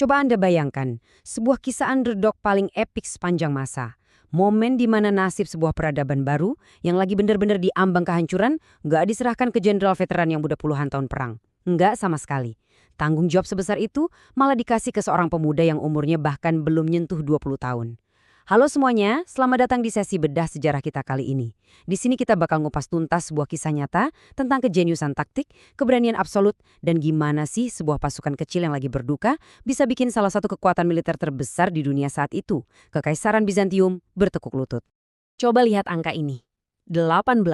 Coba Anda bayangkan, sebuah kisah underdog paling epik sepanjang masa. Momen di mana nasib sebuah peradaban baru yang lagi benar-benar diambang kehancuran nggak diserahkan ke jenderal veteran yang udah puluhan tahun perang. Nggak sama sekali. Tanggung jawab sebesar itu malah dikasih ke seorang pemuda yang umurnya bahkan belum nyentuh 20 tahun. Halo semuanya, selamat datang di sesi bedah sejarah kita kali ini. Di sini kita bakal ngupas tuntas sebuah kisah nyata tentang kejeniusan taktik, keberanian absolut, dan gimana sih sebuah pasukan kecil yang lagi berduka bisa bikin salah satu kekuatan militer terbesar di dunia saat itu, Kekaisaran Bizantium, bertekuk lutut. Coba lihat angka ini. 18.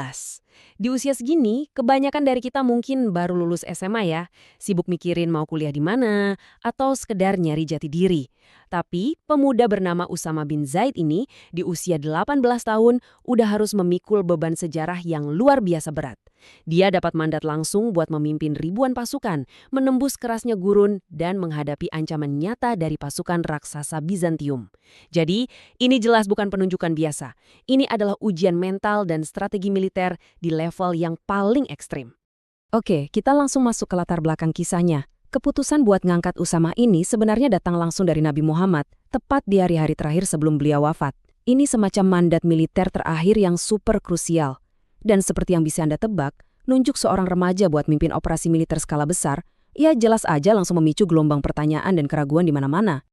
Di usia segini, kebanyakan dari kita mungkin baru lulus SMA ya, sibuk mikirin mau kuliah di mana, atau sekedar nyari jati diri. Tapi, pemuda bernama Usama bin Zaid ini di usia 18 tahun udah harus memikul beban sejarah yang luar biasa berat. Dia dapat mandat langsung buat memimpin ribuan pasukan, menembus kerasnya gurun, dan menghadapi ancaman nyata dari pasukan raksasa Bizantium. Jadi, ini jelas bukan penunjukan biasa. Ini adalah ujian mental dan strategi militer di level yang paling ekstrim. Oke, kita langsung masuk ke latar belakang kisahnya. Keputusan buat ngangkat Usama ini sebenarnya datang langsung dari Nabi Muhammad, tepat di hari-hari terakhir sebelum beliau wafat. Ini semacam mandat militer terakhir yang super krusial. Dan seperti yang bisa Anda tebak, nunjuk seorang remaja buat mimpin operasi militer skala besar, ya jelas aja langsung memicu gelombang pertanyaan dan keraguan di mana-mana.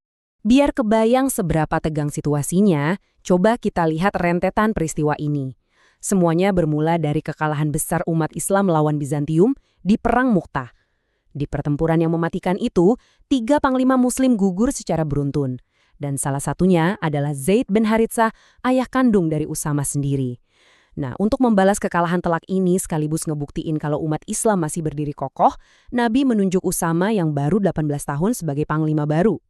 Biar kebayang seberapa tegang situasinya, coba kita lihat rentetan peristiwa ini. Semuanya bermula dari kekalahan besar umat Islam melawan Bizantium di Perang Mu'tah. Di pertempuran yang mematikan itu, 3 panglima muslim gugur secara beruntun. Dan salah satunya adalah Zaid bin Haritsah, ayah kandung dari Usama sendiri. Nah, untuk membalas kekalahan telak ini sekaligus ngebuktiin kalau umat Islam masih berdiri kokoh, Nabi menunjuk Usama yang baru 18 tahun sebagai panglima baru.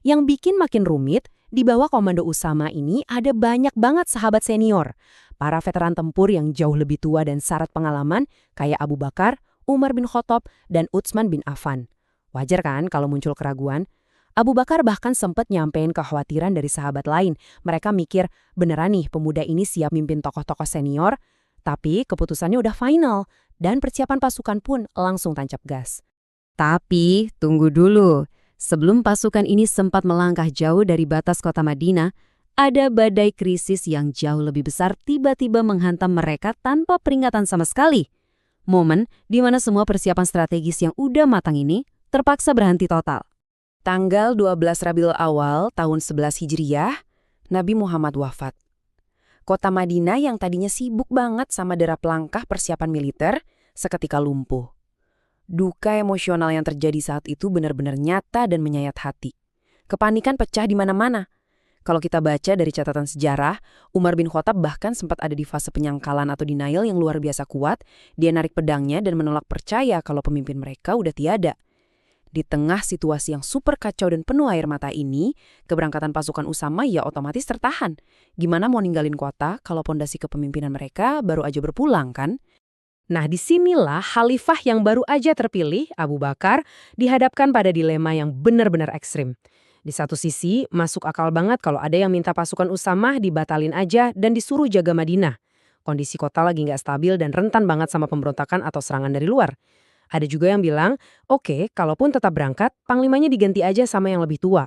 Yang bikin makin rumit, di bawah komando Usama ini ada banyak banget sahabat senior. Para veteran tempur yang jauh lebih tua dan syarat pengalaman kayak Abu Bakar, Umar bin Khattab, dan Utsman bin Affan. Wajar kan kalau muncul keraguan? Abu Bakar bahkan sempat nyampein kekhawatiran dari sahabat lain. Mereka mikir, beneran nih pemuda ini siap mimpin tokoh-tokoh senior? Tapi keputusannya udah final, dan persiapan pasukan pun langsung tancap gas. Tapi, tunggu dulu. Sebelum pasukan ini sempat melangkah jauh dari batas kota Madinah, ada badai krisis yang jauh lebih besar tiba-tiba menghantam mereka tanpa peringatan sama sekali. Momen di mana semua persiapan strategis yang udah matang ini terpaksa berhenti total. Tanggal 12 Rabiul Awal tahun 11 Hijriyah, Nabi Muhammad wafat. Kota Madinah yang tadinya sibuk banget sama derap langkah persiapan militer, seketika lumpuh. Duka emosional yang terjadi saat itu benar-benar nyata dan menyayat hati. Kepanikan pecah di mana-mana. Kalau kita baca dari catatan sejarah, Umar bin Khattab bahkan sempat ada di fase penyangkalan atau denial yang luar biasa kuat. Dia narik pedangnya dan menolak percaya kalau pemimpin mereka udah tiada. Di tengah situasi yang super kacau dan penuh air mata ini, keberangkatan pasukan Usama ya otomatis tertahan. Gimana mau ninggalin kota kalau pondasi kepemimpinan mereka baru aja berpulang kan? Nah, disinilah khalifah yang baru aja terpilih, Abu Bakar, dihadapkan pada dilema yang benar-benar ekstrim. Di satu sisi, masuk akal banget kalau ada yang minta pasukan Usama dibatalin aja dan disuruh jaga Madinah. Kondisi kota lagi nggak stabil dan rentan banget sama pemberontakan atau serangan dari luar. Ada juga yang bilang, oke, kalaupun tetap berangkat, panglimanya diganti aja sama yang lebih tua.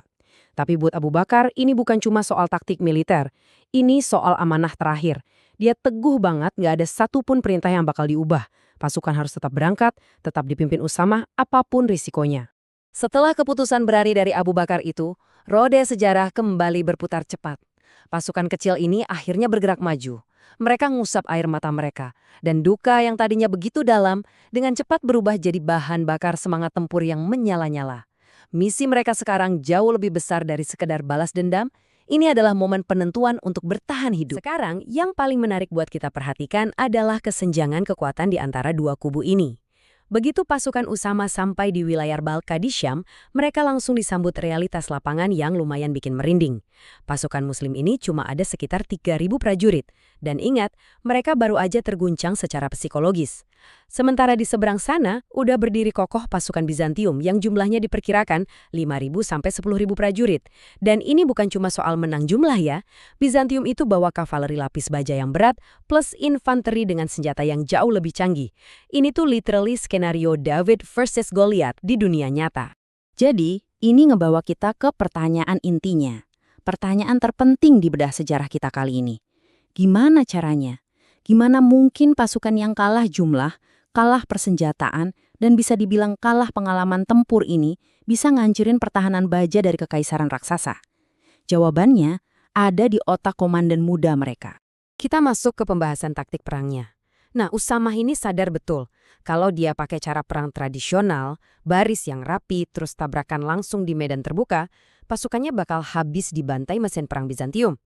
Tapi buat Abu Bakar, ini bukan cuma soal taktik militer. Ini soal amanah terakhir. Dia teguh banget nggak ada satupun perintah yang bakal diubah. Pasukan harus tetap berangkat, tetap dipimpin Usama, apapun risikonya. Setelah keputusan berari dari Abu Bakar itu, roda sejarah kembali berputar cepat. Pasukan kecil ini akhirnya bergerak maju. Mereka ngusap air mata mereka, dan duka yang tadinya begitu dalam dengan cepat berubah jadi bahan bakar semangat tempur yang menyala-nyala. Misi mereka sekarang jauh lebih besar dari sekedar balas dendam. Ini adalah momen penentuan untuk bertahan hidup. Sekarang, yang paling menarik buat kita perhatikan adalah kesenjangan kekuatan di antara dua kubu ini. Begitu pasukan Usama sampai di wilayah Balqa di Syam, mereka langsung disambut realitas lapangan yang lumayan bikin merinding. Pasukan muslim ini cuma ada sekitar 3.000 prajurit. Dan ingat, mereka baru aja terguncang secara psikologis. Sementara di seberang sana, udah berdiri kokoh pasukan Bizantium yang jumlahnya diperkirakan 5.000 sampai 10.000 prajurit. Dan ini bukan cuma soal menang jumlah ya. Bizantium itu bawa kavaleri lapis baja yang berat plus infanteri dengan senjata yang jauh lebih canggih. Ini tuh literally skenario David versus Goliath di dunia nyata. Jadi, Ini ngebawa kita ke pertanyaan intinya. Pertanyaan terpenting di bedah sejarah kita kali ini. Gimana caranya? Gimana mungkin pasukan yang kalah jumlah, kalah persenjataan, dan bisa dibilang kalah pengalaman tempur ini bisa ngancurin pertahanan baja dari kekaisaran raksasa? Jawabannya ada di otak komandan muda mereka. Kita masuk ke pembahasan taktik perangnya. Nah, Usamah ini sadar betul kalau dia pakai cara perang tradisional, baris yang rapi, terus tabrakan langsung di medan terbuka, pasukannya bakal habis dibantai mesin perang Bizantium.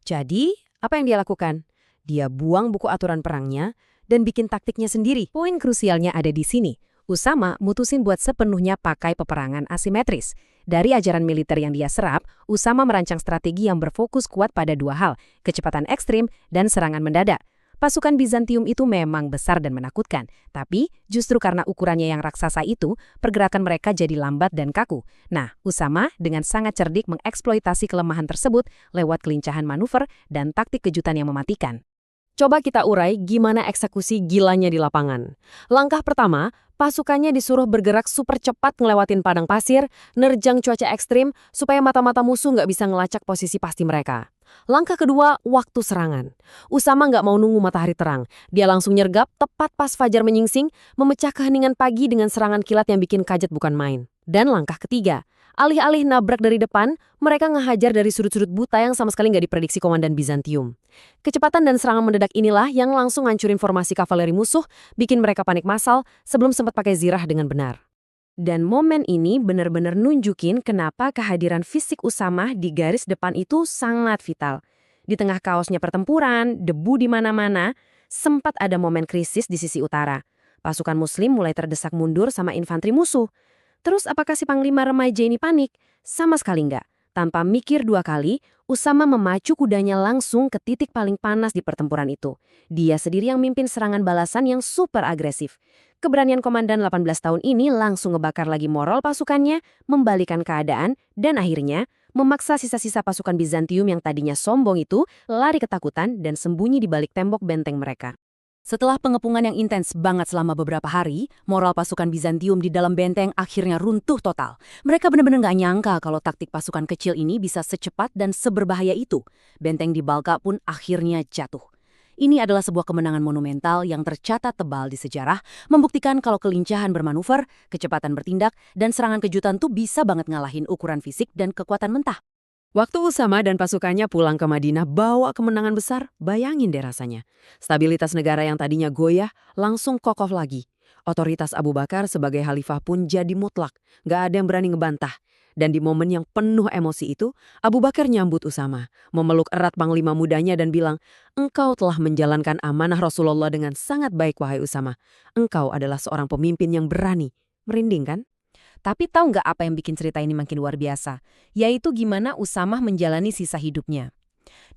Jadi, apa yang dia lakukan? Dia buang buku aturan perangnya dan bikin taktiknya sendiri. Poin krusialnya ada di sini. Usama mutusin buat sepenuhnya pakai peperangan asimetris. Dari ajaran militer yang dia serap, Usama merancang strategi yang berfokus kuat pada dua hal, kecepatan ekstrim dan serangan mendadak. Pasukan Bizantium itu memang besar dan menakutkan, tapi justru karena ukurannya yang raksasa itu, pergerakan mereka jadi lambat dan kaku. Nah, Usama dengan sangat cerdik mengeksploitasi kelemahan tersebut lewat kelincahan manuver dan taktik kejutan yang mematikan. Coba kita urai gimana eksekusi gilanya di lapangan. Langkah pertama, pasukannya disuruh bergerak super cepat ngelewatin padang pasir, nerjang cuaca ekstrim, supaya mata-mata musuh nggak bisa ngelacak posisi pasti mereka. Langkah kedua, waktu serangan. Usama nggak mau nunggu matahari terang. Dia langsung nyergap tepat pas fajar menyingsing, memecah keheningan pagi dengan serangan kilat yang bikin kaget bukan main. Dan langkah ketiga, alih-alih nabrak dari depan, mereka ngehajar dari sudut-sudut buta yang sama sekali nggak diprediksi komandan Bizantium. Kecepatan dan serangan mendadak inilah yang langsung ngancurin formasi kavaleri musuh, bikin mereka panik massal sebelum sempat pakai zirah dengan benar. Dan momen ini benar-benar nunjukin kenapa kehadiran fisik Usamah di garis depan itu sangat vital. Di tengah kaosnya pertempuran, debu di mana-mana, sempat ada momen krisis di sisi utara. Pasukan muslim mulai terdesak mundur sama infanteri musuh. Terus apakah si panglima remaja ini panik? Sama sekali enggak. Tanpa mikir dua kali, Usama memacu kudanya langsung ke titik paling panas di pertempuran itu. Dia sendiri yang mimpin serangan balasan yang super agresif. Keberanian komandan 18 tahun ini langsung ngebakar lagi moral pasukannya, membalikan keadaan, dan akhirnya memaksa sisa-sisa pasukan Bizantium yang tadinya sombong itu lari ketakutan dan sembunyi di balik tembok benteng mereka. Setelah pengepungan yang intens banget selama beberapa hari, moral pasukan Bizantium di dalam benteng akhirnya runtuh total. Mereka benar-benar nggak nyangka kalau taktik pasukan kecil ini bisa secepat dan seberbahaya itu. Benteng di Balka pun akhirnya jatuh. Ini adalah sebuah kemenangan monumental yang tercatat tebal di sejarah, membuktikan kalau kelincahan bermanuver, kecepatan bertindak, dan serangan kejutan tuh bisa banget ngalahin ukuran fisik dan kekuatan mentah. Waktu Usama dan pasukannya pulang ke Madinah bawa kemenangan besar, bayangin deh rasanya. Stabilitas negara yang tadinya goyah langsung kokoh lagi. Otoritas Abu Bakar sebagai khalifah pun jadi mutlak, nggak ada yang berani ngebantah. Dan di momen yang penuh emosi itu, Abu Bakar nyambut Usama, memeluk erat panglima mudanya dan bilang, "Engkau telah menjalankan amanah Rasulullah dengan sangat baik, wahai Usama. Engkau adalah seorang pemimpin yang berani." Merinding kan? Tapi tahu nggak apa yang bikin cerita ini makin luar biasa? Yaitu gimana Usamah menjalani sisa hidupnya.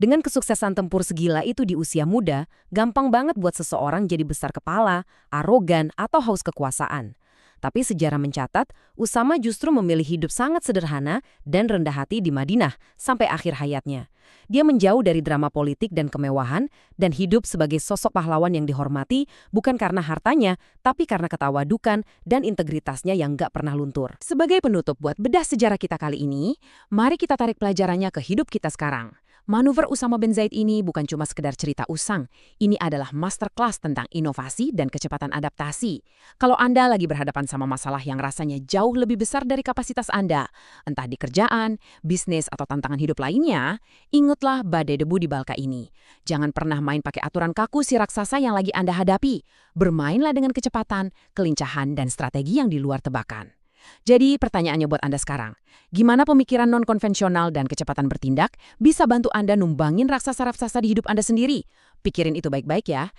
Dengan kesuksesan tempur segila itu di usia muda, gampang banget buat seseorang jadi besar kepala, arogan, atau haus kekuasaan. Tapi sejarah mencatat, Usama justru memilih hidup sangat sederhana dan rendah hati di Madinah sampai akhir hayatnya. Dia menjauh dari drama politik dan kemewahan dan hidup sebagai sosok pahlawan yang dihormati bukan karena hartanya, tapi karena ketawadukan dan integritasnya yang nggak pernah luntur. Sebagai penutup buat bedah sejarah kita kali ini, mari kita tarik pelajarannya ke hidup kita sekarang. Manuver Usama bin Zaid ini bukan cuma sekedar cerita usang. Ini adalah masterclass tentang inovasi dan kecepatan adaptasi. Kalau Anda lagi berhadapan sama masalah yang rasanya jauh lebih besar dari kapasitas Anda, entah di kerjaan, bisnis, atau tantangan hidup lainnya, ingatlah badai debu di Balka ini. Jangan pernah main pakai aturan kaku si raksasa yang lagi Anda hadapi. Bermainlah dengan kecepatan, kelincahan, dan strategi yang di luar tebakan. Jadi pertanyaannya buat Anda sekarang, gimana pemikiran non-konvensional dan kecepatan bertindak bisa bantu Anda numbangin raksasa-raksasa di hidup Anda sendiri? Pikirin itu baik-baik ya.